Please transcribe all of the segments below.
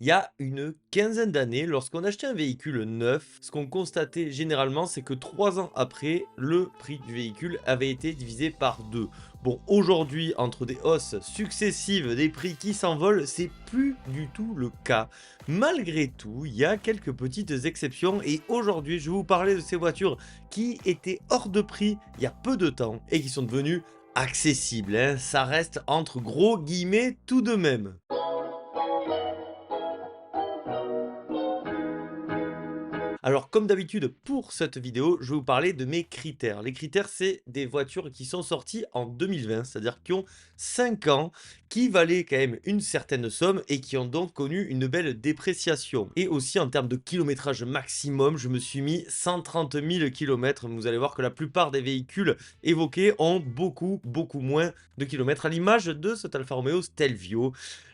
Il y a une quinzaine d'années, lorsqu'on achetait un véhicule neuf, ce qu'on constatait généralement, c'est que 3 ans après, le prix du véhicule avait été divisé par 2. Bon, aujourd'hui, entre des hausses successives, des prix qui s'envolent, c'est plus du tout le cas. Malgré tout, il y a quelques petites exceptions et aujourd'hui, je vais vous parler de ces voitures qui étaient hors de prix il y a peu de temps et qui sont devenues accessibles, hein. Ça reste entre gros guillemets tout de même. Alors, comme d'habitude, pour cette vidéo, je vais vous parler de mes critères. Les critères, c'est des voitures qui sont sorties en 2020, c'est-à-dire qui ont 5 ans, qui valaient quand même une certaine somme et qui ont donc connu une belle dépréciation. Et aussi en termes de kilométrage maximum, je me suis mis 130 000 km. Vous allez voir que la plupart des véhicules évoqués ont beaucoup moins de kilomètres, à l'image de cet Alfa Romeo Stelvio.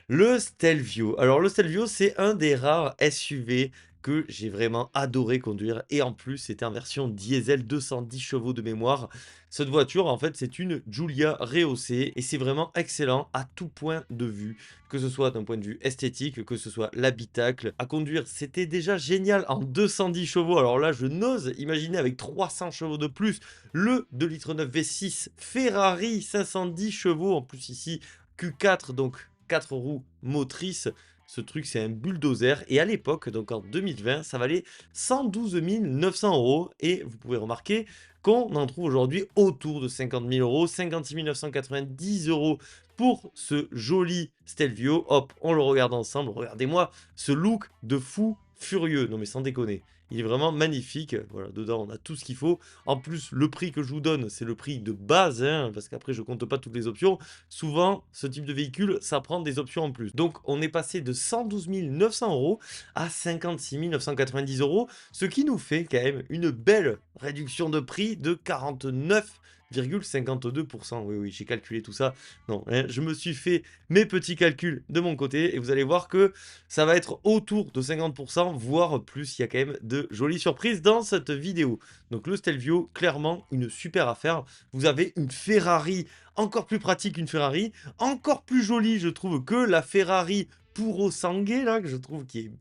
Le Stelvio. Alors, le Stelvio, c'est un des rares SUV que j'ai vraiment adoré conduire et en plus c'était en version diesel 210 chevaux de mémoire. Cette voiture en fait c'est une Giulia rehaussée et c'est vraiment excellent à tout point de vue, que ce soit d'un point de vue esthétique, que ce soit l'habitacle. À conduire c'était déjà génial en 210 chevaux, alors là je n'ose imaginer avec 300 chevaux de plus, le 2,9 litres V6 Ferrari 510 chevaux, en plus ici Q4 donc 4 roues motrices. Ce truc, c'est un bulldozer et à l'époque, donc en 2020, ça valait 112 900 € et vous pouvez remarquer qu'on en trouve aujourd'hui autour de 50 000 €, 56 990 € pour ce joli Stelvio. Hop, on le regarde ensemble. Regardez-moi ce look de fou furieux. Non mais sans déconner. Il est vraiment magnifique. Voilà, dedans, on a tout ce qu'il faut. En plus, le prix que je vous donne, c'est le prix de base, hein, parce qu'après, je compte pas toutes les options. Souvent, ce type de véhicule, ça prend des options en plus. Donc, on est passé de 112 900 € à 56 990 €, ce qui nous fait quand même une belle réduction de prix de 49,52%. Oui, oui, j'ai calculé tout ça. Non, hein, je me suis fait mes petits calculs de mon côté et vous allez voir que ça va être autour de 50%, voire plus. Il y a quand même de jolies surprises dans cette vidéo. Donc, le Stelvio, clairement, une super affaire. Vous avez une Ferrari encore plus pratique qu'une Ferrari, encore plus jolie, je trouve, que la Ferrari Puro Sangue, là, que je trouve qui est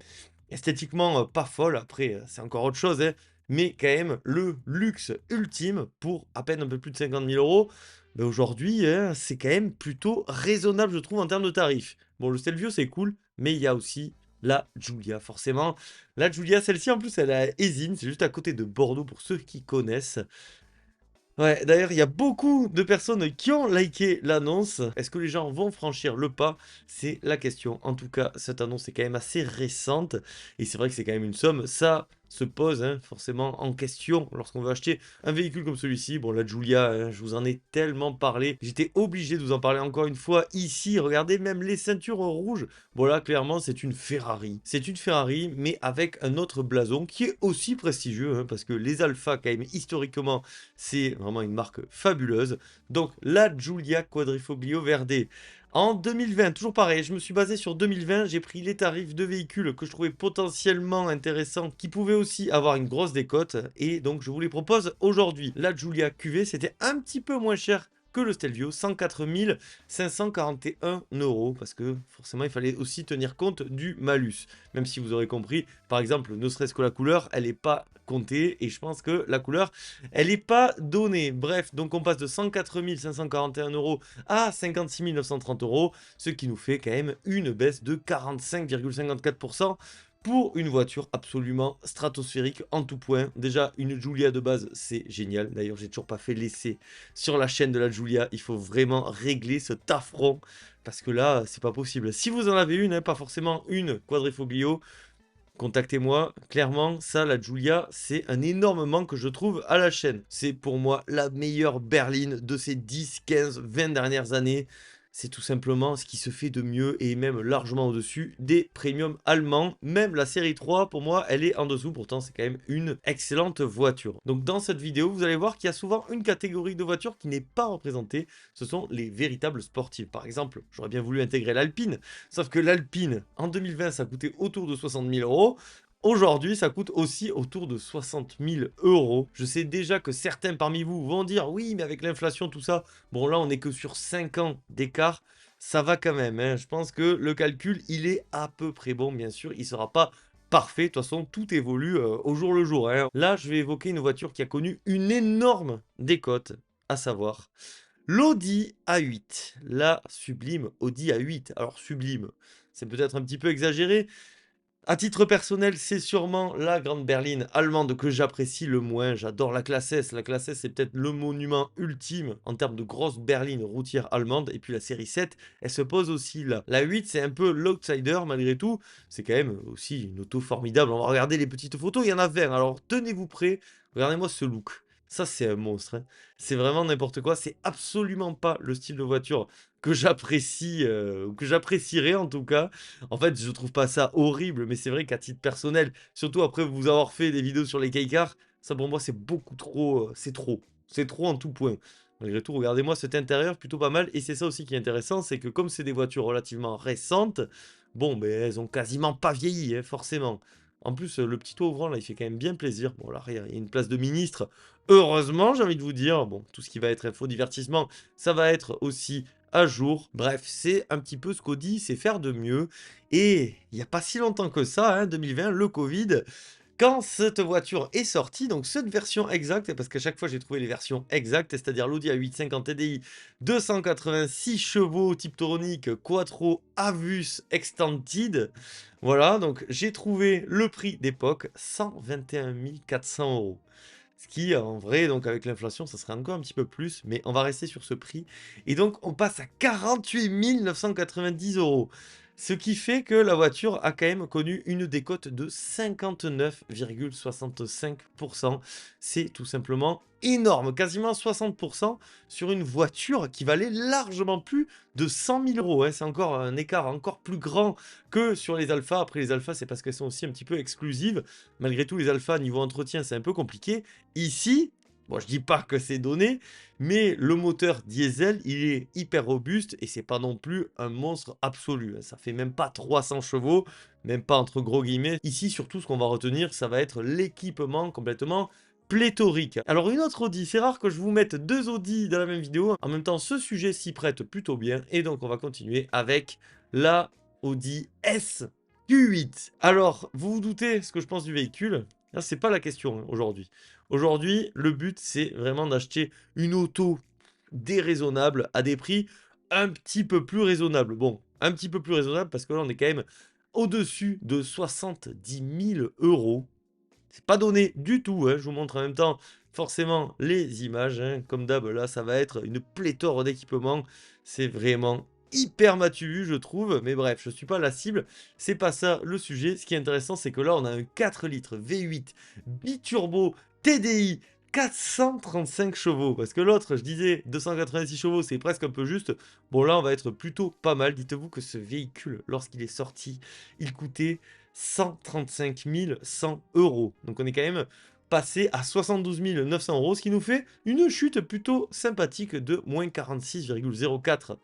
esthétiquement pas folle. Après, c'est encore autre chose, hein, mais quand même, le luxe ultime pour à peine un peu plus de 50 000 €. Ben aujourd'hui, hein, c'est quand même plutôt raisonnable, je trouve, en termes de tarifs. Bon, le Stelvio, c'est cool, mais il y a aussi la Giulia, forcément. La Giulia, celle-ci, en plus, elle est à Ézines, c'est juste à côté de Bordeaux, pour ceux qui connaissent. Ouais, d'ailleurs, il y a beaucoup de personnes qui ont liké l'annonce. Est-ce que les gens vont franchir le pas? C'est la question. En tout cas, cette annonce est quand même assez récente et c'est vrai que c'est quand même une somme. Ça se pose hein, forcément en question lorsqu'on veut acheter un véhicule comme celui-ci. Bon, la Giulia, hein, je vous en ai tellement parlé. J'étais obligé de vous en parler encore une fois ici. Regardez, même les ceintures rouges. Voilà, clairement, c'est une Ferrari. C'est une Ferrari, mais avec un autre blason qui est aussi prestigieux, hein, parce que les Alpha, quand même, historiquement, c'est vraiment une marque fabuleuse. Donc, la Giulia Quadrifoglio Verde. En 2020, toujours pareil, je me suis basé sur 2020, j'ai pris les tarifs de véhicules que je trouvais potentiellement intéressants, qui pouvaient aussi avoir une grosse décote, et donc je vous les propose aujourd'hui. La Giulia QV, c'était un petit peu moins cher que le Stelvio, 104 541 €, parce que forcément il fallait aussi tenir compte du malus. Même si vous aurez compris, par exemple, ne serait-ce que la couleur, elle n'est pas comptée, et je pense que la couleur, elle n'est pas donnée. Bref, donc on passe de 104 541 € à 56 930 €, ce qui nous fait quand même une baisse de 45,54% pour une voiture absolument stratosphérique en tout point. Déjà, une Giulia de base, c'est génial. D'ailleurs, j'ai toujours pas fait l'essai sur la chaîne de la Giulia. Il faut vraiment régler ce tafron parce que là, c'est pas possible. Si vous en avez une, hein, pas forcément une Quadrifoglio, contactez-moi. Clairement, ça, la Giulia, c'est un énorme manque que je trouve à la chaîne. C'est pour moi la meilleure berline de ces 10, 15, 20 dernières années. C'est tout simplement ce qui se fait de mieux et même largement au-dessus des premiums allemands. Même la série 3, pour moi, elle est en dessous. Pourtant, c'est quand même une excellente voiture. Donc, dans cette vidéo, vous allez voir qu'il y a souvent une catégorie de voitures qui n'est pas représentée. Ce sont les véritables sportifs. Par exemple, j'aurais bien voulu intégrer l'Alpine. Sauf que l'Alpine, en 2020, ça coûtait autour de 60 000 €. Aujourd'hui, ça coûte aussi autour de 60 000 €. Je sais déjà que certains parmi vous vont dire oui, mais avec l'inflation, tout ça. Bon, là, on n'est que sur 5 ans d'écart. ça va quand même, hein. Je pense que le calcul, il est à peu près bon, bien sûr. Il sera pas parfait. De toute façon, tout évolue au jour le jour, hein. Là, je vais évoquer une voiture qui a connu une énorme décote, à savoir l'Audi A8. La sublime Audi A8. Alors, sublime, c'est peut-être un petit peu exagéré. À titre personnel, c'est sûrement la grande berline allemande que j'apprécie le moins. J'adore la classe S. La classe S, c'est peut-être le monument ultime en termes de grosse berline routière allemande. Et puis la série 7, elle se pose aussi là. La 8, c'est un peu l'outsider malgré tout. C'est quand même aussi une auto formidable. On va regarder les petites photos, il y en a 20. Alors tenez-vous prêts. Regardez-moi ce look. Ça, c'est un monstre, hein. C'est vraiment n'importe quoi. C'est absolument pas le style de voiture que j'apprécie, ou que j'apprécierais en tout cas. En fait, je trouve pas ça horrible, mais c'est vrai qu'à titre personnel, surtout après vous avoir fait des vidéos sur les K-cars, ça pour moi c'est beaucoup trop, c'est trop. C'est trop en tout point. Malgré tout, regardez-moi cet intérieur, plutôt pas mal. Et c'est ça aussi qui est intéressant, c'est que comme c'est des voitures relativement récentes, bon, ben elles ont quasiment pas vieilli, hein, forcément. En plus, le petit toit ouvrant, là, il fait quand même bien plaisir. Bon, là, il y a une place de ministre. Heureusement, j'ai envie de vous dire. Bon, tout ce qui va être info divertissement, ça va être aussi à jour. Bref, c'est un petit peu ce qu'Audi sait faire de mieux. Et il n'y a pas si longtemps que ça, hein, 2020, le Covid, quand cette voiture est sortie, donc cette version exacte, parce qu'à chaque fois j'ai trouvé les versions exactes, c'est-à-dire l'Audi A850 TDI, 286 chevaux, Tiptronic, Quattro, Avus, Extended. Voilà, donc j'ai trouvé le prix d'époque, 121 400 euros. Ce qui, en vrai, donc avec l'inflation, ça serait encore un petit peu plus, mais on va rester sur ce prix. Et donc, on passe à 48 990 euros. Ce qui fait que la voiture a quand même connu une décote de 59,65%. C'est tout simplement énorme, quasiment 60% sur une voiture qui valait largement plus de 100 000 euros, hein. C'est encore un écart encore plus grand que sur les Alpha. Après, les Alpha, c'est parce qu'elles sont aussi un petit peu exclusives. Malgré tout, les Alpha, niveau entretien, c'est un peu compliqué. Ici, bon, je dis pas que c'est donné, mais le moteur diesel, il est hyper robuste et c'est pas non plus un monstre absolu, hein. Ça fait même pas 300 chevaux, même pas entre gros guillemets. Ici, surtout, ce qu'on va retenir, ça va être l'équipement complètement pléthorique. Alors, une autre Audi, c'est rare que je vous mette deux Audi dans la même vidéo. En même temps, ce sujet s'y prête plutôt bien et donc on va continuer avec la Audi S Q8. Alors, vous vous doutez ce que je pense du véhicule? Là, c'est pas la question, hein, aujourd'hui. Aujourd'hui, le but, c'est vraiment d'acheter une auto déraisonnable à des prix un petit peu plus raisonnables. Bon, un petit peu plus raisonnable parce que là, on est quand même au-dessus de 70 000 euros. C'est pas donné du tout, hein. Je vous montre en même temps forcément les images, hein. Comme d'hab, là, ça va être une pléthore d'équipements. C'est vraiment hyper matu, je trouve. Mais bref, je suis pas la cible. C'est pas ça le sujet. Ce qui est intéressant, c'est que là, on a un 4 litres V8 biturbo TDI 435 chevaux. Parce que l'autre, je disais 286 chevaux, c'est presque un peu juste. Bon, là, on va être plutôt pas mal. Dites-vous que ce véhicule, lorsqu'il est sorti, il coûtait 135 100 euros. Donc on est quand même passé à 72 900 euros, ce qui nous fait une chute plutôt sympathique de moins 46,04%.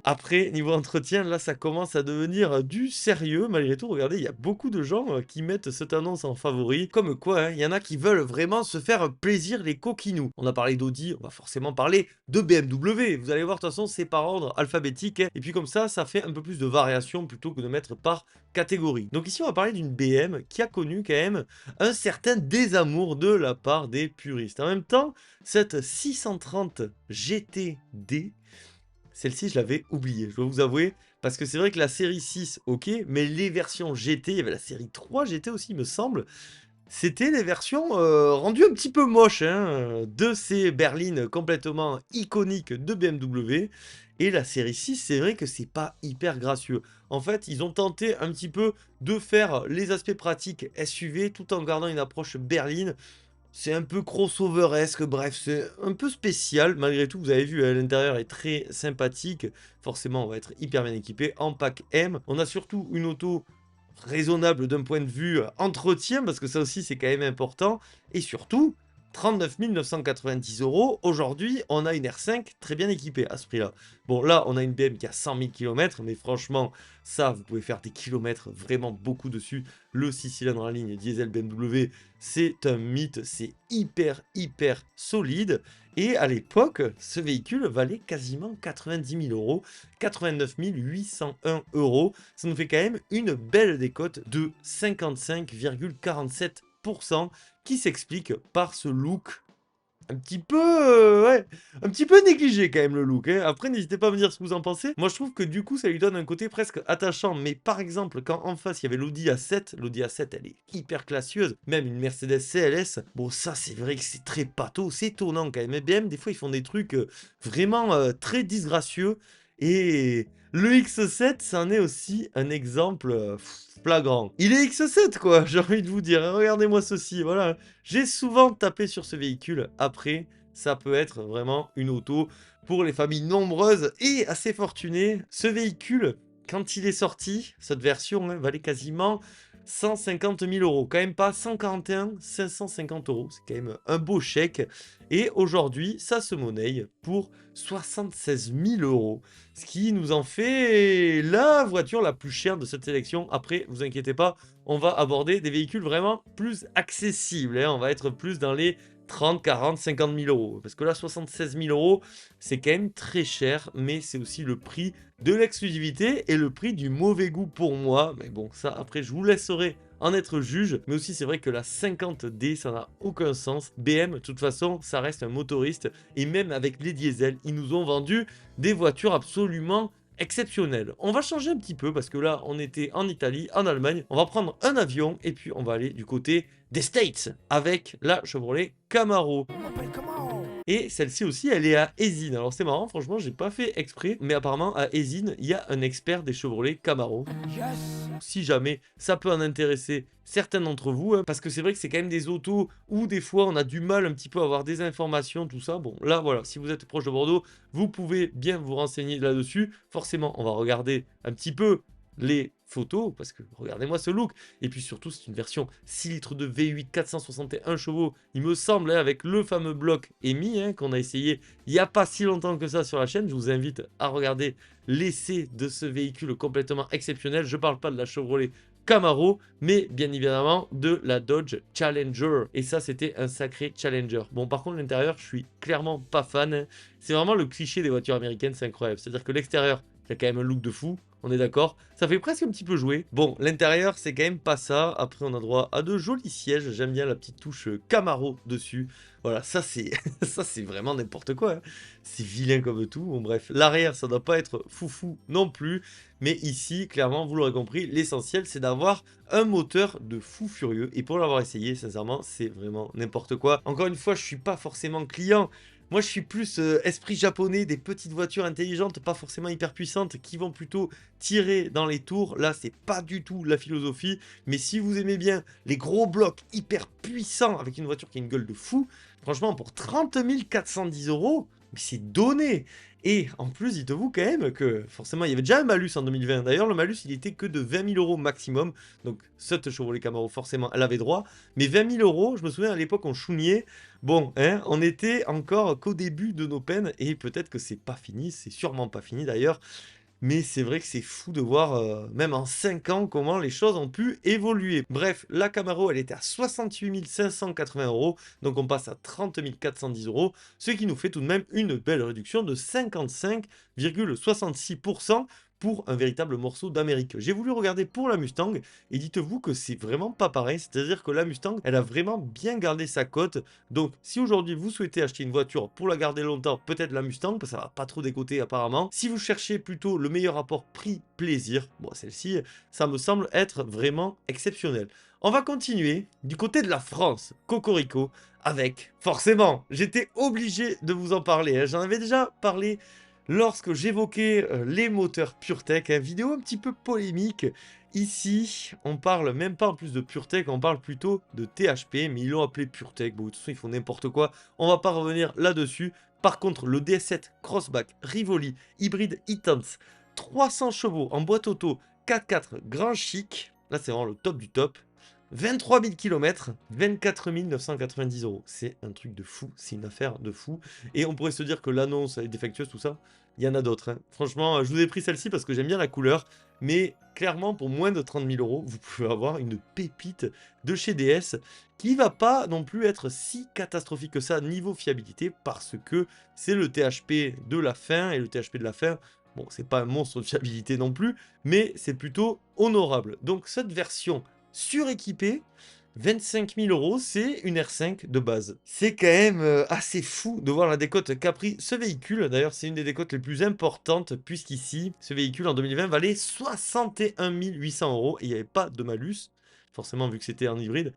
Après, niveau entretien, là, ça commence à devenir du sérieux. Malgré tout, regardez, il y a beaucoup de gens qui mettent cette annonce en favori. Comme quoi, hein, il y en a qui veulent vraiment se faire plaisir les coquinous. On a parlé d'Audi, on va forcément parler de BMW. Vous allez voir, de toute façon, c'est par ordre alphabétique, hein. Et puis comme ça fait un peu plus de variation plutôt que de mettre par catégorie. Donc ici, on va parler d'une BM qui a connu quand même un certain désamour de la part des puristes. En même temps, cette 630 GTD, celle-ci, je l'avais oubliée, je dois vous avouer, parce que c'est vrai que la série 6, ok, mais les versions GT, il y avait la série 3 GT aussi, il me semble, c'était les versions rendues un petit peu moches, hein, de ces berlines complètement iconiques de BMW. Et la série 6, c'est vrai que c'est pas hyper gracieux. En fait, ils ont tenté un petit peu de faire les aspects pratiques SUV tout en gardant une approche berline. C'est un peu crossoveresque, bref, c'est un peu spécial. Malgré tout, vous avez vu, l'intérieur est très sympathique. Forcément, on va être hyper bien équipé en pack M. On a surtout une auto raisonnable d'un point de vue entretien, parce que ça aussi, c'est quand même important. Et surtout, 39 990 €. Aujourd'hui, on a une R5 très bien équipée à ce prix-là. Bon, là, on a une BM qui a 100 000 km, mais franchement, ça, vous pouvez faire des kilomètres, vraiment beaucoup dessus. Le 6 cylindres en ligne diesel BMW, c'est un mythe, c'est hyper, hyper solide. Et à l'époque, ce véhicule valait quasiment 90 000 €, 89 801 €. Ça nous fait quand même une belle décote de 55,47%, qui s'explique par ce look un petit peu, ouais, un petit peu négligé quand même le look, hein. Après, n'hésitez pas à me dire ce que vous en pensez. Moi, je trouve que du coup, ça lui donne un côté presque attachant. Mais par exemple, quand en face, il y avait l'Audi A7, l'Audi A7, elle est hyper classieuse. Même une Mercedes CLS, bon, ça, c'est vrai que c'est très pâteau, c'est étonnant quand même. Et BM, des fois, ils font des trucs vraiment très disgracieux. Et le X7, c'en est aussi un exemple flagrant. Il est X7, quoi, j'ai envie de vous dire. Regardez-moi ceci, voilà. J'ai souvent tapé sur ce véhicule. Après, ça peut être vraiment une auto pour les familles nombreuses et assez fortunées. Ce véhicule, quand il est sorti, cette version hein, valait quasiment 150 000 €. Quand même pas 141, 550 €. C'est quand même un beau chèque. Et aujourd'hui, ça se monnaie pour 76 000 €. Ce qui nous en fait la voiture la plus chère de cette sélection. Après, vous inquiétez pas, on va aborder des véhicules vraiment plus accessibles, hein. On va être plus dans les 30, 40, 50 000 €. Parce que là, 76 000 €, c'est quand même très cher, mais c'est aussi le prix de l'exclusivité et le prix du mauvais goût pour moi. Mais bon, ça, après, je vous laisserai en être juge. Mais aussi, c'est vrai que la 50D, ça n'a aucun sens. BM, de toute façon, ça reste un motoriste. Et même avec les diesels, ils nous ont vendu des voitures absolument exceptionnelles. On va changer un petit peu parce que là, on était en Italie, en Allemagne. On va prendre un avion et puis on va aller du côté des States avec la Chevrolet Camaro. Et celle-ci aussi, elle est à Eysines. Alors c'est marrant, franchement, j'ai pas fait exprès, mais apparemment à Eysines, il y a un expert des Chevrolet Camaro. Si jamais ça peut en intéresser certains d'entre vous, hein, parce que c'est vrai que c'est quand même des autos où des fois on a du mal un petit peu à avoir des informations, tout ça. Bon, là voilà, si vous êtes proche de Bordeaux, vous pouvez bien vous renseigner là-dessus. Forcément, on va regarder un petit peu les photos, parce que regardez-moi ce look, et puis surtout c'est une version 6 litres de V8, 461 chevaux, il me semble, hein, avec le fameux bloc EMI hein, qu'on a essayé il n'y a pas si longtemps que ça sur la chaîne. Je vous invite à regarder l'essai de ce véhicule complètement exceptionnel. Je parle pas de la Chevrolet Camaro, mais bien évidemment de la Dodge Challenger. Et ça, c'était un sacré Challenger. Bon, par contre, l'intérieur, je suis clairement pas fan, hein. C'est vraiment le cliché des voitures américaines, c'est incroyable. C'est-à-dire que l'extérieur, il y a quand même un look de fou, on est d'accord. Ça fait presque un petit peu jouer. Bon, l'intérieur, c'est quand même pas ça. Après, on a droit à de jolis sièges. J'aime bien la petite touche Camaro dessus. Voilà, ça c'est ça c'est vraiment n'importe quoi, hein. C'est vilain comme tout. Bon bref, l'arrière, ça doit pas être foufou non plus. Mais ici, clairement, vous l'aurez compris, l'essentiel, c'est d'avoir un moteur de fou furieux. Et pour l'avoir essayé, sincèrement, c'est vraiment n'importe quoi. Encore une fois, je suis pas forcément client. Moi, je suis plus esprit japonais, des petites voitures intelligentes, pas forcément hyper puissantes, qui vont plutôt tirer dans les tours. Là, c'est pas du tout la philosophie. Mais si vous aimez bien les gros blocs hyper puissants, avec une voiture qui a une gueule de fou, franchement, pour 30 410 €, mais c'est donné. Et en plus, dites-vous quand même que forcément, il y avait déjà un malus en 2020. D'ailleurs, le malus, il était que de 20 000 € maximum. Donc, cette Chevrolet Camaro, forcément, elle avait droit. Mais 20 000 €, je me souviens à l'époque, on chougnait. Bon, hein, on était encore qu'au début de nos peines. Et peut-être que c'est pas fini. C'est sûrement pas fini d'ailleurs. Mais c'est vrai que c'est fou de voir, même en 5 ans, comment les choses ont pu évoluer. Bref, la Camaro, elle était à 68 580 €, donc on passe à 30 410 €, ce qui nous fait tout de même une belle réduction de 55,66% pour un véritable morceau d'Amérique. J'ai voulu regarder pour la Mustang, et dites-vous que c'est vraiment pas pareil, c'est-à-dire que la Mustang, elle a vraiment bien gardé sa cote. Donc si aujourd'hui vous souhaitez acheter une voiture pour la garder longtemps, peut-être la Mustang, parce que ça va pas trop décoter apparemment. Si vous cherchez plutôt le meilleur rapport prix-plaisir, bon celle-ci, ça me semble être vraiment exceptionnel. On va continuer du côté de la France, Cocorico, avec, forcément, j'étais obligé de vous en parler, hein. J'en avais déjà parlé lorsque j'évoquais les moteurs PureTech, une vidéo un petit peu polémique. Ici, on parle même pas en plus de PureTech, on parle plutôt de THP, mais ils l'ont appelé PureTech. Bon, de toute façon, ils font n'importe quoi. On va pas revenir là-dessus. Par contre, le DS7 Crossback Rivoli hybride e-Tense, 300 chevaux en boîte auto, 4x4 grand chic. Là, c'est vraiment le top du top. 23 000 km, 24 990 €. C'est un truc de fou, c'est une affaire de fou. Et on pourrait se dire que l'annonce est défectueuse, tout ça. Il y en a d'autres, hein. Franchement, je vous ai pris celle-ci parce que j'aime bien la couleur. Mais clairement, pour moins de 30 000 €, vous pouvez avoir une pépite de chez DS qui va pas non plus être si catastrophique que ça niveau fiabilité parce que c'est le THP de la fin et le THP de la fin, bon, c'est pas un monstre de fiabilité non plus, mais c'est plutôt honorable. Donc cette version suréquipée, 25 000 €, c'est une R5 de base. C'est quand même assez fou de voir la décote qu'a pris ce véhicule. D'ailleurs, c'est une des décotes les plus importantes, puisqu'ici, ce véhicule en 2020 valait 61 800 € et il n'y avait pas de malus. Forcément, vu que c'était en hybride.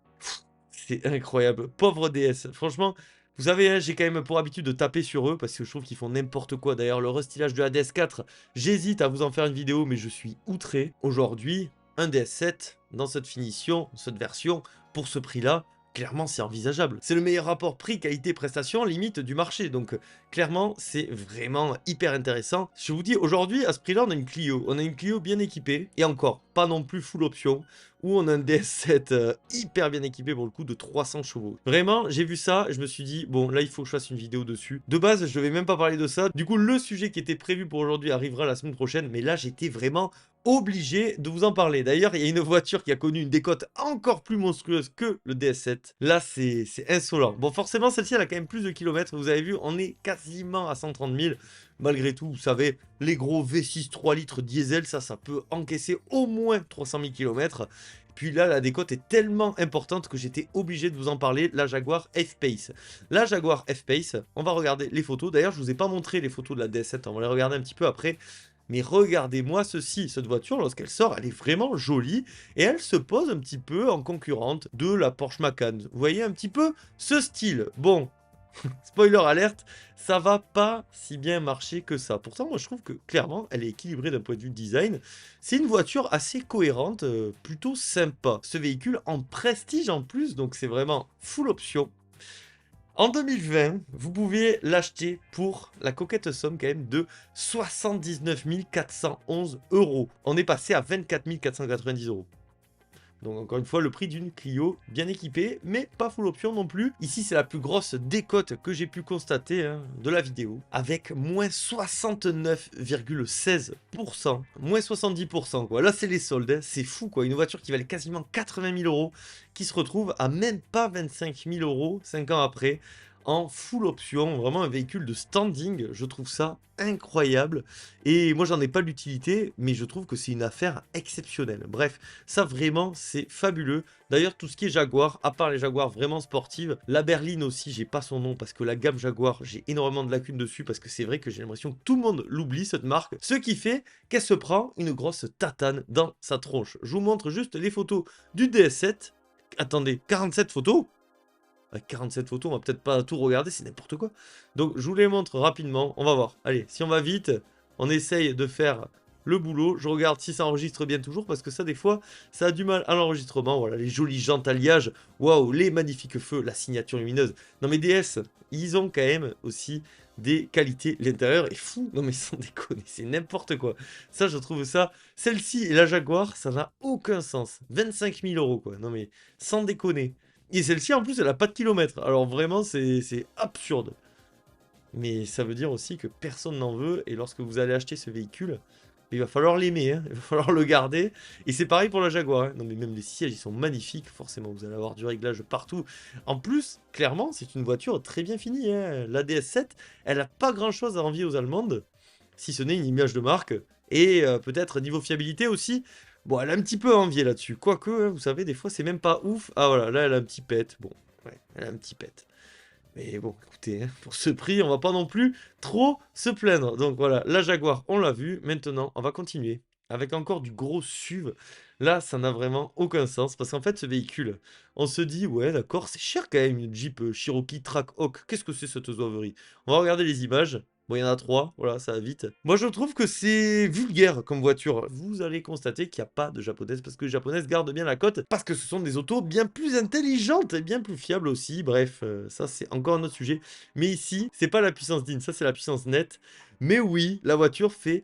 C'est incroyable. Pauvre DS. Franchement, vous savez, hein, j'ai quand même pour habitude de taper sur eux parce que je trouve qu'ils font n'importe quoi. D'ailleurs, le restylage de la DS4, j'hésite à vous en faire une vidéo, mais je suis outré. Aujourd'hui, un DS7 dans cette finition, cette version, pour ce prix-là, clairement, c'est envisageable. C'est le meilleur rapport prix-qualité-prestation limite du marché. Donc, clairement, c'est vraiment hyper intéressant. Je vous dis, aujourd'hui, à ce prix-là, on a une Clio. On a une Clio bien équipée. Et encore, pas non plus full option. Où on a un DS7 hyper bien équipé pour le coup de 300 chevaux. Vraiment, j'ai vu ça, je me suis dit, bon, là, il faut que je fasse une vidéo dessus. De base, je devais même pas parler de ça. Du coup, le sujet qui était prévu pour aujourd'hui arrivera la semaine prochaine. Mais là, j'étais vraiment obligé de vous en parler. D'ailleurs, il y a une voiture qui a connu une décote encore plus monstrueuse que le DS7. Là, c'est insolent. Bon, forcément, celle-ci, elle a quand même plus de kilomètres. Vous avez vu, on est quasiment à 130 000. Malgré tout, vous savez, les gros V6 3 litres diesel, ça peut encaisser au moins 300 000 km. Puis là, la décote est tellement importante que j'étais obligé de vous en parler, la Jaguar F-Pace. La Jaguar F-Pace, on va regarder les photos. D'ailleurs, je ne vous ai pas montré les photos de la DS7, on va les regarder un petit peu après. Mais regardez-moi ceci, cette voiture, lorsqu'elle sort, elle est vraiment jolie et elle se pose un petit peu en concurrente de la Porsche Macan. Vous voyez un petit peu ce style. Bon, spoiler alerte, ça va pas si bien marcher que ça. Pourtant, moi je trouve que clairement, elle est équilibrée d'un point de vue design. C'est une voiture assez cohérente, plutôt sympa. Ce véhicule en prestige en plus, donc c'est vraiment full option. En 2020, vous pouviez l'acheter pour la coquette somme quand même de 79 411 €. On est passé à 24 490 €. Donc encore une fois, le prix d'une Clio bien équipée, mais pas full option non plus. Ici, c'est la plus grosse décote que j'ai pu constater hein, de la vidéo, avec moins 69,16%, moins 70% quoi. Là, c'est les soldes, hein. C'est fou quoi. Une voiture qui valait quasiment 80 000 €, qui se retrouve à même pas 25 000 € 5 ans après, en full option, vraiment un véhicule de standing, je trouve ça incroyable. Et moi j'en ai pas l'utilité, mais je trouve que c'est une affaire exceptionnelle. Bref, ça vraiment c'est fabuleux. D'ailleurs tout ce qui est Jaguar, à part les Jaguars vraiment sportives, la berline aussi, j'ai pas son nom parce que la gamme Jaguar, j'ai énormément de lacunes dessus parce que c'est vrai que j'ai l'impression que tout le monde l'oublie cette marque. Ce qui fait qu'elle se prend une grosse tatane dans sa tronche. Je vous montre juste les photos du DS7. Attendez, 47 photos? 47 photos, on va peut-être pas tout regarder, c'est n'importe quoi. Donc je vous les montre rapidement, on va voir. Allez, si on va vite, on essaye de faire le boulot. Je regarde si ça enregistre bien toujours, parce que ça, des fois, ça a du mal à l'enregistrement. Voilà, les jolies jantes alliages, waouh, les magnifiques feux, la signature lumineuse. Non mais DS, ils ont quand même aussi des qualités. L'intérieur est fou, non mais sans déconner, c'est n'importe quoi. Ça, je trouve ça. Celle-ci et la Jaguar, ça n'a aucun sens. 25 000 € quoi, non mais sans déconner. Et celle-ci, en plus, elle a pas de kilomètres. Alors vraiment, c'est absurde. Mais ça veut dire aussi que personne n'en veut. Et lorsque vous allez acheter ce véhicule, il va falloir l'aimer. Hein. Il va falloir le garder. Et c'est pareil pour la Jaguar. Hein. Non mais même les sièges, ils sont magnifiques. Forcément, vous allez avoir du réglage partout. En plus, clairement, c'est une voiture très bien finie. Hein. La DS7, elle a pas grand-chose à envier aux Allemandes. Si ce n'est une image de marque. Et peut-être niveau fiabilité aussi. Bon, elle a un petit peu envié là-dessus. Quoique, hein, vous savez, des fois, c'est même pas ouf. Ah voilà, là, elle a un petit pet. Bon, ouais, elle a un petit pet. Mais bon, écoutez, hein, pour ce prix, on va pas non plus trop se plaindre. Donc voilà, la Jaguar, on l'a vu. Maintenant, on va continuer avec encore du gros SUV. Là, ça n'a vraiment aucun sens. Parce qu'en fait, ce véhicule, on se dit, ouais, d'accord, c'est cher quand même, une Jeep Cherokee Trackhawk. Qu'est-ce que c'est cette oiserie? On va regarder les images. Bon, il y en a 3, voilà, ça va vite. Moi, je trouve que c'est vulgaire comme voiture. Vous allez constater qu'il n'y a pas de japonaise, parce que les japonaises gardent bien la cote, parce que ce sont des autos bien plus intelligentes et bien plus fiables aussi. Bref, ça, c'est encore un autre sujet. Mais ici, c'est pas la puissance DIN, ça, c'est la puissance nette. Mais oui, la voiture fait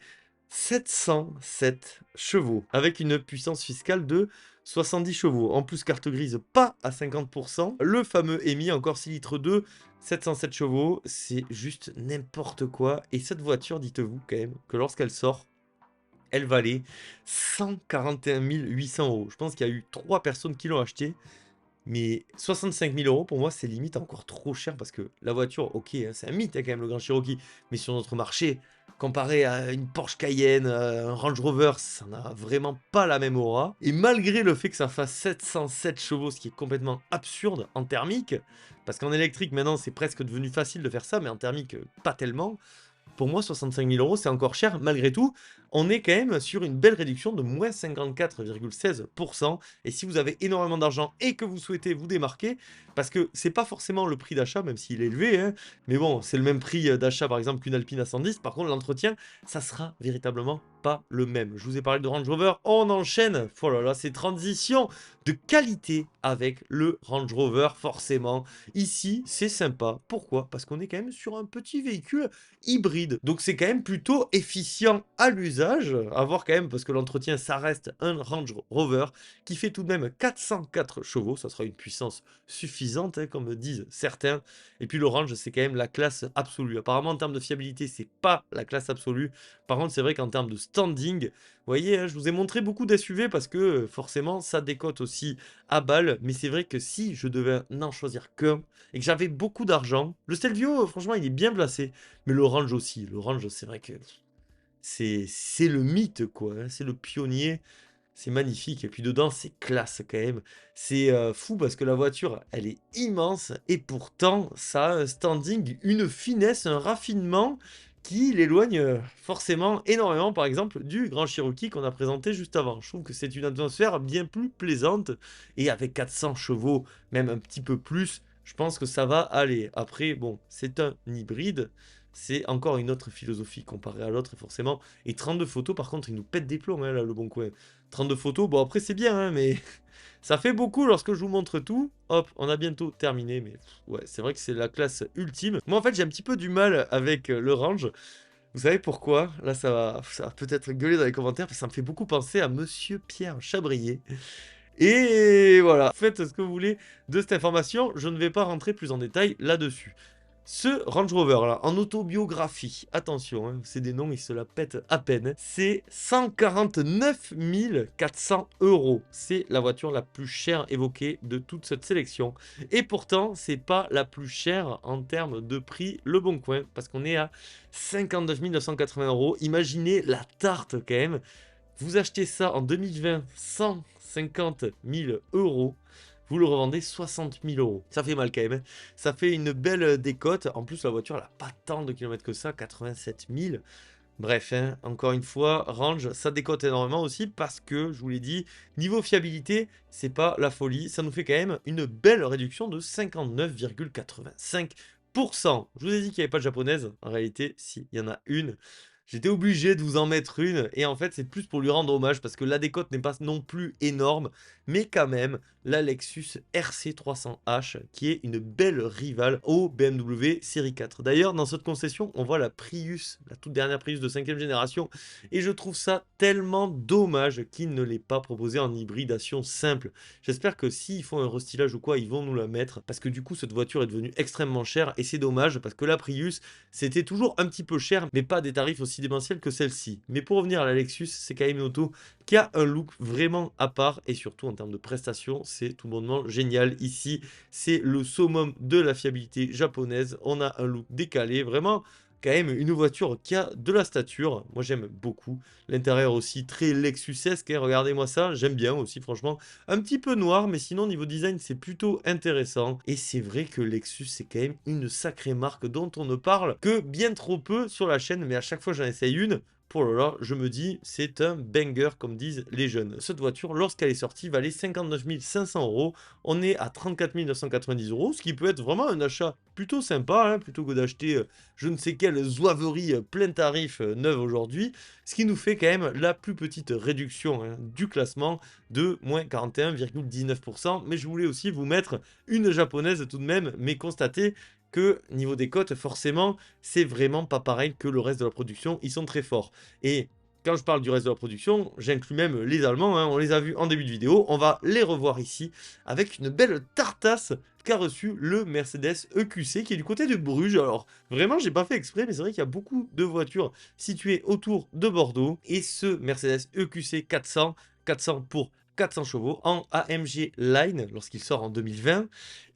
707 chevaux, avec une puissance fiscale de 70 chevaux. En plus, carte grise, pas à 50%. Le fameux EMI, encore 6 litres 2, 707 chevaux. C'est juste n'importe quoi. Et cette voiture, dites-vous quand même, que lorsqu'elle sort, elle valait 141 800 euros. Je pense qu'il y a eu 3 personnes qui l'ont acheté. Mais 65 000 euros, pour moi, c'est limite encore trop cher parce que la voiture, ok, hein, c'est un mythe hein, quand même, le Grand Cherokee. Mais sur notre marché, comparé à une Porsche Cayenne, un Range Rover, ça n'a vraiment pas la même aura. Et malgré le fait que ça fasse 707 chevaux, ce qui est complètement absurde en thermique, parce qu'en électrique, maintenant, c'est presque devenu facile de faire ça, mais en thermique, pas tellement. Pour moi, 65 000 euros, c'est encore cher. Malgré tout, on est quand même sur une belle réduction de moins 54,16%. Et si vous avez énormément d'argent et que vous souhaitez vous démarquer, parce que c'est pas forcément le prix d'achat, même s'il est élevé, hein, mais bon, c'est le même prix d'achat par exemple qu'une Alpine A110. Par contre, l'entretien, ça sera véritablement pas le même. Je vous ai parlé de Range Rover, on enchaîne. Oh là là, ces transitions de qualité avec le Range Rover, forcément. Ici, c'est sympa. Pourquoi? Parce qu'on est quand même sur un petit véhicule hybride. Donc c'est quand même plutôt efficient à l'usage. À voir quand même, parce que l'entretien, ça reste un Range Rover qui fait tout de même 404 chevaux. Ça sera une puissance suffisante, hein, comme disent certains. Et puis le Range, c'est quand même la classe absolue. Apparemment, en termes de fiabilité, c'est pas la classe absolue. Par contre, c'est vrai qu'en termes de standing, vous voyez, hein, je vous ai montré beaucoup d'SUV parce que forcément, ça décote aussi à balle. Mais c'est vrai que si je devais n'en choisir qu'un et que j'avais beaucoup d'argent, le Stelvio, franchement, il est bien placé. Mais l'Orange aussi. L'Orange, c'est vrai que c'est le mythe, quoi, hein. C'est le pionnier. C'est magnifique. Et puis dedans, c'est classe quand même. C'est fou parce que la voiture, elle est immense. Et pourtant, ça a un standing, une finesse, un raffinement qui l'éloigne forcément énormément, par exemple, du Grand Cherokee qu'on a présenté juste avant. Je trouve que c'est une atmosphère bien plus plaisante. Et avec 400 chevaux, même un petit peu plus, je pense que ça va aller. Après, bon, c'est un hybride. C'est encore une autre philosophie comparée à l'autre, forcément. Et 32 photos, par contre, il nous pète des plombs, hein, là, le bon coin. 32 photos, bon, après, c'est bien, hein, mais ça fait beaucoup lorsque je vous montre tout. Hop, on a bientôt terminé, mais ouais, c'est vrai que c'est la classe ultime. Moi, en fait, j'ai un petit peu du mal avec le range. Vous savez pourquoi? Là, ça va peut-être gueuler dans les commentaires, parce que ça me fait beaucoup penser à Monsieur Pierre Chabrier. Et voilà, faites ce que vous voulez de cette information, je ne vais pas rentrer plus en détail là-dessus. Ce Range Rover là, en autobiographie, attention, hein, c'est des noms, ils se la pètent à peine, c'est 149 400 euros. C'est la voiture la plus chère évoquée de toute cette sélection. Et pourtant, c'est pas la plus chère en termes de prix Le Bon Coin, parce qu'on est à 59 980 euros. Imaginez la tarte quand même. Vous achetez ça en 2020, 150 000 euros. Vous le revendez 60 000 euros. Ça fait mal quand même, hein. Ça fait une belle décote. En plus, la voiture, elle n'a pas tant de kilomètres que ça, 87 000. Bref, hein, encore une fois, Range, ça décote énormément aussi parce que, je vous l'ai dit, niveau fiabilité, c'est pas la folie. Ça nous fait quand même une belle réduction de 59,85%. Je vous ai dit qu'il n'y avait pas de japonaise. En réalité, si, il y en a une. J'étais obligé de vous en mettre une, et en fait c'est plus pour lui rendre hommage, parce que la décote n'est pas non plus énorme, mais quand même, la Lexus RC300H, qui est une belle rivale au BMW série 4. D'ailleurs, dans cette concession, on voit la Prius, la toute dernière Prius de 5e génération, et je trouve ça tellement dommage qu'ils ne l'aient pas proposé en hybridation simple. J'espère que s'ils font un restylage ou quoi, ils vont nous la mettre, parce que du coup, cette voiture est devenue extrêmement chère, et c'est dommage, parce que la Prius, c'était toujours un petit peu cher, mais pas des tarifs aussi démentiels que celle-ci. Mais pour revenir à la Lexus, c'est quand même une auto qui a un look vraiment à part, et surtout en termes de prestations, c'est tout bonnement génial. Ici, c'est le summum de la fiabilité japonaise. On a un look décalé, vraiment quand même une voiture qui a de la stature. Moi j'aime beaucoup. L'intérieur aussi très Lexusesque, hein. Regardez-moi ça, j'aime bien aussi franchement. Un petit peu noir, mais sinon niveau design c'est plutôt intéressant. Et c'est vrai que Lexus c'est quand même une sacrée marque dont on ne parle que bien trop peu sur la chaîne, mais à chaque fois j'en essaye une. Pour là, là, je me dis, c'est un banger, comme disent les jeunes. Cette voiture, lorsqu'elle est sortie, valait 59 500 euros. On est à 34 990 euros, ce qui peut être vraiment un achat plutôt sympa, hein, plutôt que d'acheter je ne sais quelle zouaverie plein tarif neuve aujourd'hui. Ce qui nous fait quand même la plus petite réduction, hein, du classement de moins 41,19%. Mais je voulais aussi vous mettre une japonaise tout de même, mais constatez que niveau des cotes, forcément, c'est vraiment pas pareil que le reste de la production. Ils sont très forts. Et Quand je parle du reste de la production, j'inclus même les Allemands, hein, on les a vus en début de vidéo, on va les revoir ici avec une belle tartasse qu'a reçu le Mercedes EQC qui est du côté de Bruges. Alors vraiment, j'ai pas fait exprès, mais c'est vrai qu'il y a beaucoup de voitures situées autour de Bordeaux. Et ce Mercedes EQC 400, 400 pour 400 chevaux en AMG Line, lorsqu'il sort en 2020,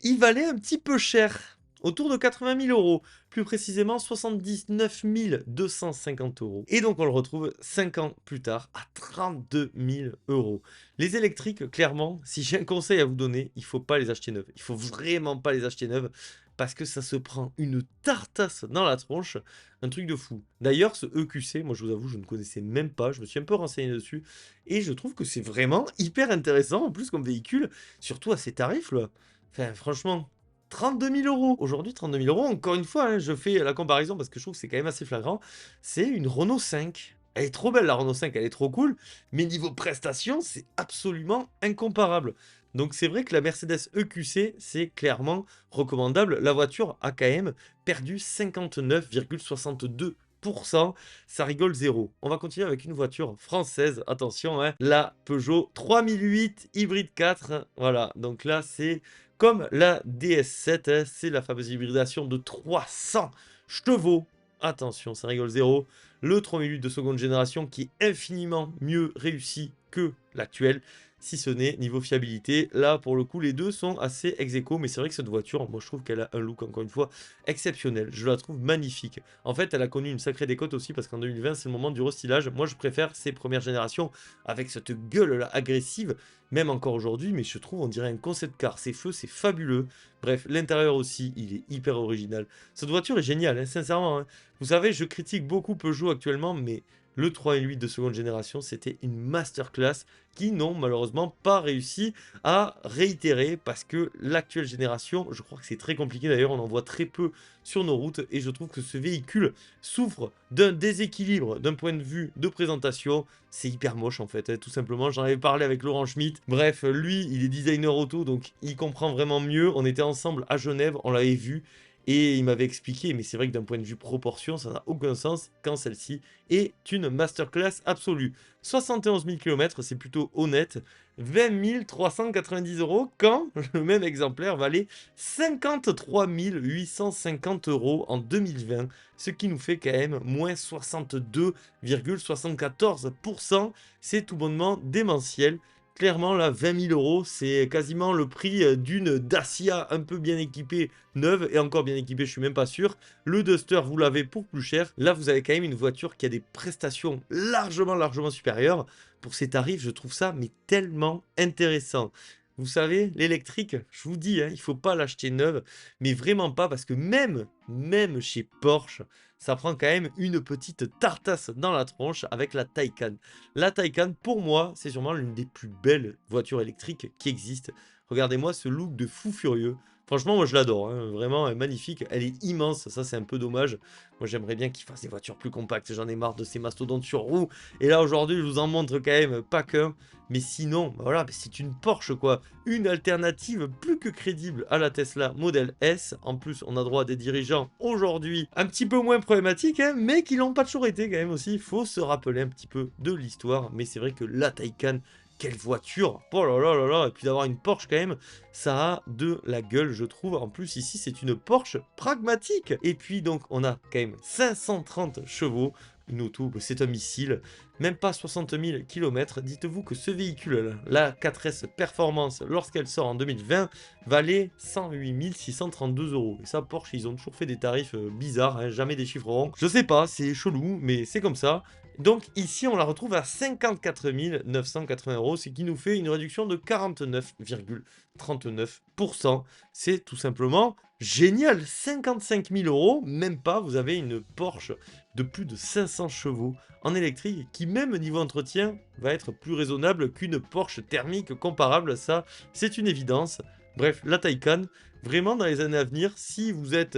il valait un petit peu cher, autour de 80 000 euros, plus précisément 79 250 euros. Et donc on le retrouve 5 ans plus tard à 32 000 euros. Les électriques, clairement, si j'ai un conseil à vous donner, il ne faut pas les acheter neuves. Il faut vraiment pas les acheter neuves parce que ça se prend une tartasse dans la tronche, un truc de fou. D'ailleurs, ce EQC, moi je vous avoue, je ne connaissais même pas, je me suis un peu renseigné dessus, et je trouve que c'est vraiment hyper intéressant, en plus comme véhicule, surtout à ces tarifs-là. Enfin, franchement, 32 000 euros. Aujourd'hui, 32 000 euros, encore une fois, hein, je fais la comparaison parce que je trouve que c'est quand même assez flagrant. C'est une Renault 5. Elle est trop belle, la Renault 5, elle est trop cool, mais niveau prestation, c'est absolument incomparable. Donc c'est vrai que la Mercedes EQC, c'est clairement recommandable. La voiture a quand même perdu 59,62%. Ça rigole zéro. On va continuer avec une voiture française, attention, hein, la Peugeot 3008 Hybride 4. Voilà, donc là c'est comme la DS7, hein, c'est la fameuse hybridation de 300 chevaux. Attention, ça rigole zéro. Le 3008 de seconde génération qui est infiniment mieux réussi que l'actuel, si ce n'est niveau fiabilité. Là, pour le coup, les deux sont assez ex-aequo, mais c'est vrai que cette voiture, moi, je trouve qu'elle a un look, encore une fois, exceptionnel. Je la trouve magnifique. En fait, elle a connu une sacrée décote aussi, parce qu'en 2020, c'est le moment du restylage. Moi, je préfère ces premières générations, avec cette gueule-là agressive, même encore aujourd'hui, mais je trouve, on dirait un concept car. Ces feux, c'est fabuleux. Bref, l'intérieur aussi, il est hyper original. Cette voiture est géniale, hein, sincèrement. Hein. Vous savez, je critique beaucoup Peugeot actuellement, mais le 3.8 de seconde génération, c'était une masterclass qui n'ont malheureusement pas réussi à réitérer parce que l'actuelle génération, je crois que c'est très compliqué d'ailleurs, on en voit très peu sur nos routes et je trouve que ce véhicule souffre d'un déséquilibre d'un point de vue de présentation. C'est hyper moche en fait, hein, tout simplement. J'en avais parlé avec Laurent Schmitt. Bref, lui, il est designer auto, donc il comprend vraiment mieux. On était ensemble à Genève, on l'avait vu. Et il m'avait expliqué, mais c'est vrai que d'un point de vue proportion, ça n'a aucun sens quand celle-ci est une masterclass absolue. 71 000 km, c'est plutôt honnête. 20 390 euros quand le même exemplaire valait 53 850 euros en 2020, ce qui nous fait quand même moins 62,74%. C'est tout bonnement démentiel. Clairement, là, 20 000 euros, c'est quasiment le prix d'une Dacia un peu bien équipée, neuve, et encore bien équipée, je suis même pas sûr. Le Duster, vous l'avez pour plus cher. Là, vous avez quand même une voiture qui a des prestations largement supérieures. Pour ces tarifs, je trouve ça mais tellement intéressant. Vous savez, l'électrique, je vous dis, hein, il ne faut pas l'acheter neuve, mais vraiment pas, parce que même chez Porsche, ça prend quand même une petite tartasse dans la tronche avec la Taycan. La Taycan, pour moi, c'est sûrement l'une des plus belles voitures électriques qui existent. Regardez-moi ce look de fou furieux. Franchement, moi je l'adore, hein. Vraiment, elle est magnifique. Elle est immense, ça c'est un peu dommage. Moi j'aimerais bien qu'ils fassent des voitures plus compactes. J'en ai marre de ces mastodontes sur roues. Et là aujourd'hui, je vous en montre quand même pas qu'un. Mais sinon, bah voilà, c'est une Porsche quoi. Une alternative plus que crédible à la Tesla Model S. En plus, on a droit à des dirigeants aujourd'hui un petit peu moins problématiques, hein, mais qui l'ont pas toujours été quand même aussi. Il faut se rappeler un petit peu de l'histoire. Mais c'est vrai que la Taycan, quelle voiture! Oh là là là là! Et puis d'avoir une Porsche quand même, ça a de la gueule, je trouve. En plus, ici, c'est une Porsche pragmatique. Et puis donc, on a quand même 530 chevaux. Une auto, c'est un missile. Même pas 60 000 km. Dites-vous que ce véhicule, la 4S Performance, lorsqu'elle sort en 2020, valait 108 632 euros. Et ça, Porsche, ils ont toujours fait des tarifs bizarres, hein, jamais des chiffres ronds. Je sais pas, c'est chelou, mais c'est comme ça. Donc ici, on la retrouve à 54 980 euros, ce qui nous fait une réduction de 49,39%. C'est tout simplement génial. 55 000 euros, même pas, vous avez une Porsche de plus de 500 chevaux en électrique qui, même niveau entretien, va être plus raisonnable qu'une Porsche thermique comparable. Ça, c'est une évidence. Bref, la Taycan, vraiment dans les années à venir, si vous êtes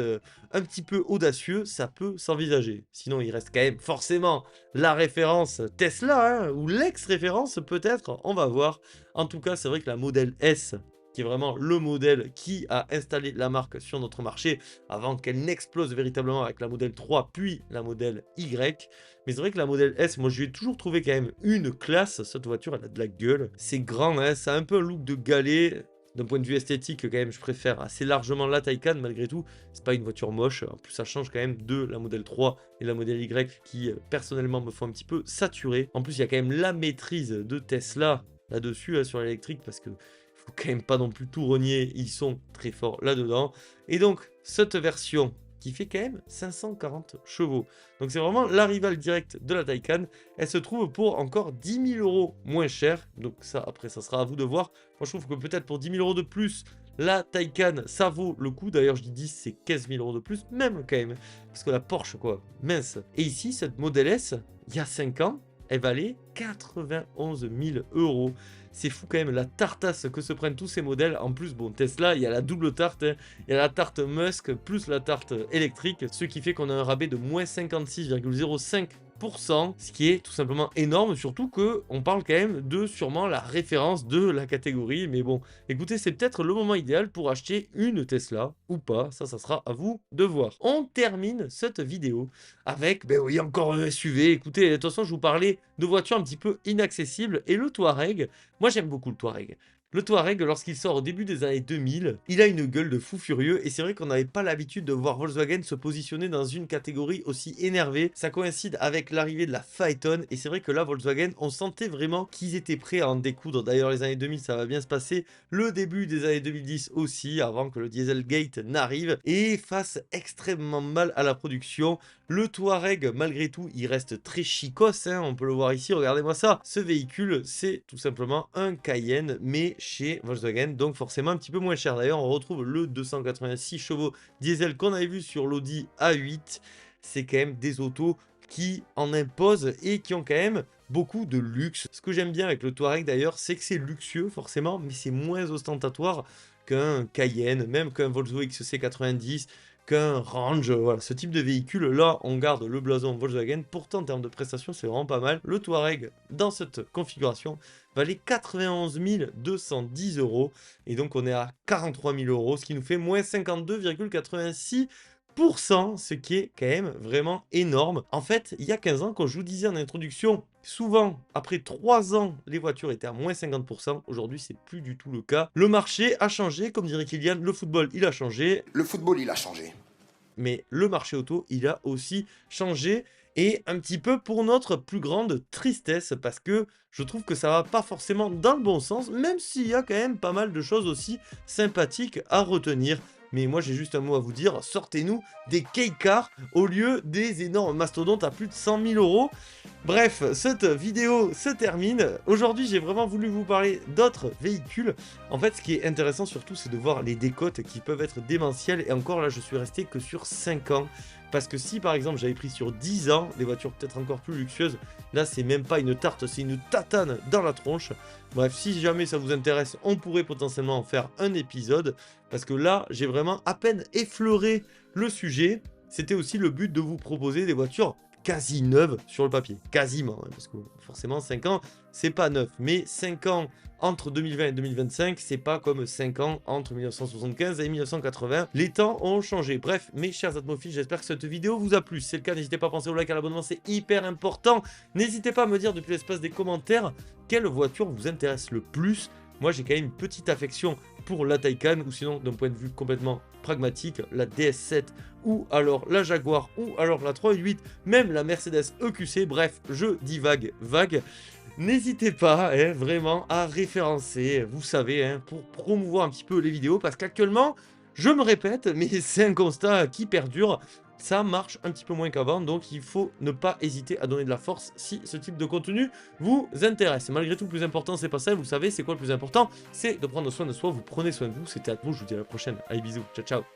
un petit peu audacieux, ça peut s'envisager. Sinon, il reste quand même forcément la référence Tesla, hein, ou l'ex-référence peut-être, on va voir. En tout cas, c'est vrai que la Model S, qui est vraiment le modèle qui a installé la marque sur notre marché avant qu'elle n'explose véritablement avec la modèle 3 puis la modèle Y. Mais c'est vrai que la modèle S, moi je l'ai toujours trouvé quand même une classe. Cette voiture, elle a de la gueule. C'est grand, hein, ça a un peu un look de galet. D'un point de vue esthétique, quand même, je préfère assez largement la Taycan, malgré tout. C'est pas une voiture moche. En plus, ça change quand même de la modèle 3 et la modèle Y qui, personnellement, me font un petit peu saturer. En plus, il y a quand même la maîtrise de Tesla là-dessus, hein, sur l'électrique, parce que faut quand même pas non plus tout renier. Ils sont très forts là-dedans. Et donc, cette version qui fait quand même 540 chevaux. Donc c'est vraiment la rivale directe de la Taycan. Elle se trouve pour encore 10 000 euros moins cher. Donc ça, après, ça sera à vous de voir. Moi, je trouve que peut-être pour 10 000 euros de plus, la Taycan, ça vaut le coup. D'ailleurs, je dis 10, c'est 15 000 euros de plus, même quand même. Parce que la Porsche, quoi, mince. Et ici, cette Model S, il y a 5 ans, elle valait 91 000 euros. C'est fou quand même la tartasse que se prennent tous ces modèles. En plus, bon, Tesla, il y a la double tarte. Hein. Il y a la tarte Musk plus la tarte électrique. Ce qui fait qu'on a un rabais de moins 56,05%. Ce qui est tout simplement énorme, surtout que on parle quand même de sûrement la référence de la catégorie. Mais bon, écoutez, c'est peut-être le moment idéal pour acheter une Tesla ou pas. Ça sera à vous de voir. On termine cette vidéo avec, ben oui, encore un SUV. Écoutez, de toute façon, je vous parlais de voitures un petit peu inaccessibles. Et le Touareg, moi j'aime beaucoup le Touareg. Le Touareg, lorsqu'il sort au début des années 2000, il a une gueule de fou furieux et c'est vrai qu'on n'avait pas l'habitude de voir Volkswagen se positionner dans une catégorie aussi énervée. Ça coïncide avec l'arrivée de la Phaeton et c'est vrai que là, Volkswagen, on sentait vraiment qu'ils étaient prêts à en découdre. D'ailleurs, les années 2000, ça va bien se passer. Le début des années 2010 aussi, avant que le Dieselgate n'arrive et fasse extrêmement mal à la production. Le Touareg, malgré tout, il reste très chicos, hein, on peut le voir ici, regardez-moi ça. Ce véhicule, c'est tout simplement un Cayenne, mais chez Volkswagen, donc forcément un petit peu moins cher. D'ailleurs, on retrouve le 286 chevaux diesel qu'on avait vu sur l'Audi A8. C'est quand même des autos qui en imposent et qui ont quand même beaucoup de luxe. Ce que j'aime bien avec le Touareg d'ailleurs, c'est que c'est luxueux forcément, mais c'est moins ostentatoire qu'un Cayenne, même qu'un Volvo XC90, qu'un Range, voilà, ce type de véhicule, là, on garde le blason Volkswagen, pourtant en termes de prestations, c'est vraiment pas mal. Le Touareg, dans cette configuration, valait 91 210 euros, et donc on est à 43 000 euros, ce qui nous fait moins 52,86%, ce qui est quand même vraiment énorme. En fait, il y a 15 ans, quand je vous disais en introduction, souvent, après 3 ans, les voitures étaient à moins 50%. Aujourd'hui, c'est plus du tout le cas. Le marché a changé, comme dirait Kylian, le football, il a changé. Le football, il a changé. Mais le marché auto, il a aussi changé. Et un petit peu pour notre plus grande tristesse, parce que je trouve que ça va pas forcément dans le bon sens, même s'il y a quand même pas mal de choses aussi sympathiques à retenir. Mais moi j'ai juste un mot à vous dire, sortez-nous des K-Cars au lieu des énormes mastodontes à plus de 100 000 euros. Bref, cette vidéo se termine. Aujourd'hui j'ai vraiment voulu vous parler d'autres véhicules. En fait ce qui est intéressant surtout c'est de voir les décotes qui peuvent être démentielles. Et encore là je suis resté que sur 5 ans. Parce que si par exemple j'avais pris sur 10 ans des voitures peut-être encore plus luxueuses, là c'est même pas une tarte, c'est une tatane dans la tronche. Bref, si jamais ça vous intéresse, on pourrait potentiellement en faire un épisode. Parce que là, j'ai vraiment à peine effleuré le sujet. C'était aussi le but de vous proposer des voitures quasi neuves sur le papier. Quasiment, hein, parce que forcément 5 ans, c'est pas neuf. Mais 5 ans entre 2020 et 2025, c'est pas comme 5 ans entre 1975 et 1980. Les temps ont changé. Bref, mes chers atmophiles, j'espère que cette vidéo vous a plu. Si c'est le cas, n'hésitez pas à penser au like, à l'abonnement, c'est hyper important. N'hésitez pas à me dire depuis l'espace des commentaires quelle voiture vous intéresse le plus. Moi, j'ai quand même une petite affection pour la Taycan, ou sinon, d'un point de vue complètement pragmatique, la DS7, ou alors la Jaguar, ou alors la 388, même la Mercedes EQC. Bref, je divague vague. N'hésitez pas, hein, vraiment, à référencer, vous savez, hein, pour promouvoir un petit peu les vidéos, parce qu'actuellement, je me répète, mais c'est un constat qui perdure, ça marche un petit peu moins qu'avant, donc il faut ne pas hésiter à donner de la force si ce type de contenu vous intéresse. Malgré tout, le plus important, c'est pas ça, vous savez, c'est quoi le plus important? C'est de prendre soin de soi, vous prenez soin de vous, c'était Atmo, je vous dis à la prochaine, allez bisous, ciao ciao.